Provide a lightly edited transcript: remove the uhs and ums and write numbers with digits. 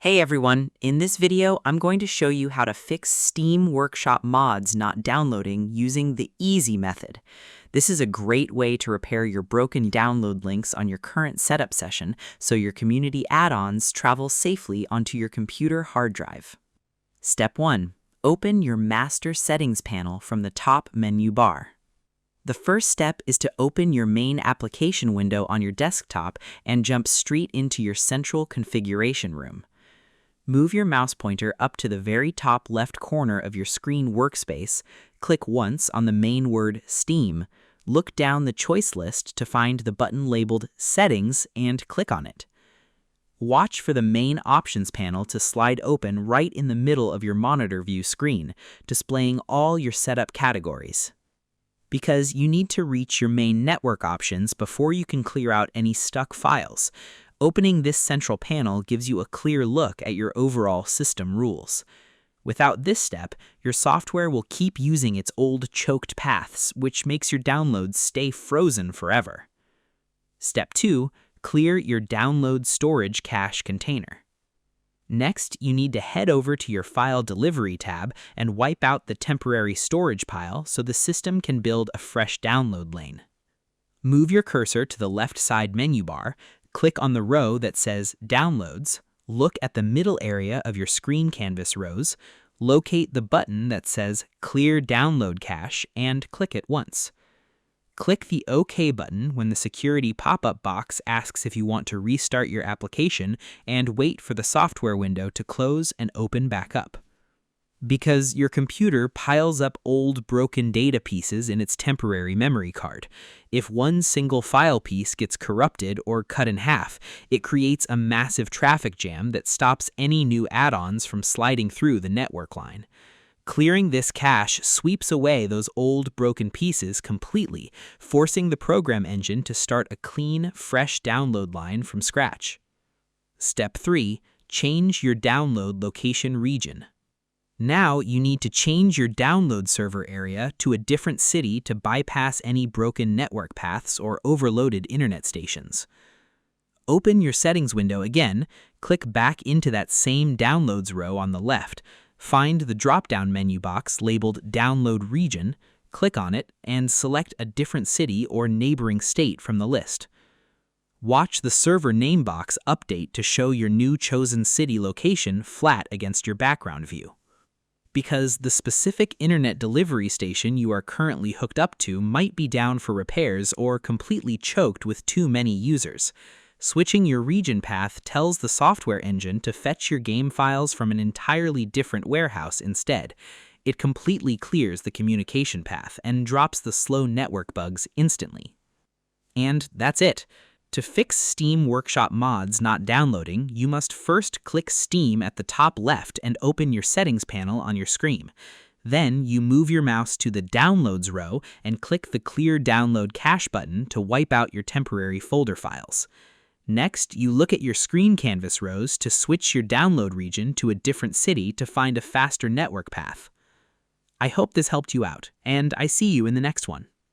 Hey everyone, in this video I'm going to show you how to fix Steam Workshop mods not downloading using the easy method. This is a great way to repair your broken download links on your current setup session so your community add-ons travel safely onto your computer hard drive. Step 1. Open your Master Settings panel from the top menu bar. The first step is to open your main application window on your desktop and jump straight into your central configuration room. Move your mouse pointer up to the very top left corner of your screen workspace, click once on the main word Steam, look down the choice list to find the button labeled Settings and click on it. Watch for the main options panel to slide open right in the middle of your monitor view screen, displaying all your setup categories. Because you need to reach your main network options before you can clear out any stuck files. Opening this central panel gives you a clear look at your overall system rules. Without this step, your software will keep using its old choked paths, which makes your downloads stay frozen forever. Step 2. Clear your download storage cache container. Next, you need to head over to your File Delivery tab and wipe out the temporary storage pile so the system can build a fresh download lane. Move your cursor to the left side menu bar, click on the row that says Downloads, look at the middle area of your screen canvas rows, locate the button that says Clear Download Cache, and click it once. Click the OK button when the security pop-up box asks if you want to restart your application and wait for the software window to close and open back up. Because your computer piles up old broken data pieces in its temporary memory card. If one single file piece gets corrupted or cut in half, it creates a massive traffic jam that stops any new add-ons from sliding through the network line. Clearing this cache sweeps away those old broken pieces completely, forcing the program engine to start a clean, fresh download line from scratch. Step 3. Change your download location region. Now you need to change your download server area to a different city to bypass any broken network paths or overloaded internet stations. Open your settings window again, click back into that same downloads row on the left, find the drop-down menu box labeled Download Region, click on it, and select a different city or neighboring state from the list. Watch the server name box update to show your new chosen city location flat against your background view. Because the specific internet delivery station you are currently hooked up to might be down for repairs or completely choked with too many users. Switching your region path tells the software engine to fetch your game files from an entirely different warehouse instead. It completely clears the communication path and drops the slow network bugs instantly. And that's it. To fix Steam Workshop mods not downloading, you must first click Steam at the top left and open your settings panel on your screen. Then you move your mouse to the Downloads row and click the Clear Download Cache button to wipe out your temporary folder files. Next, you look at your screen canvas rows to switch your download region to a different city to find a faster network path. I hope this helped you out, and I see you in the next one.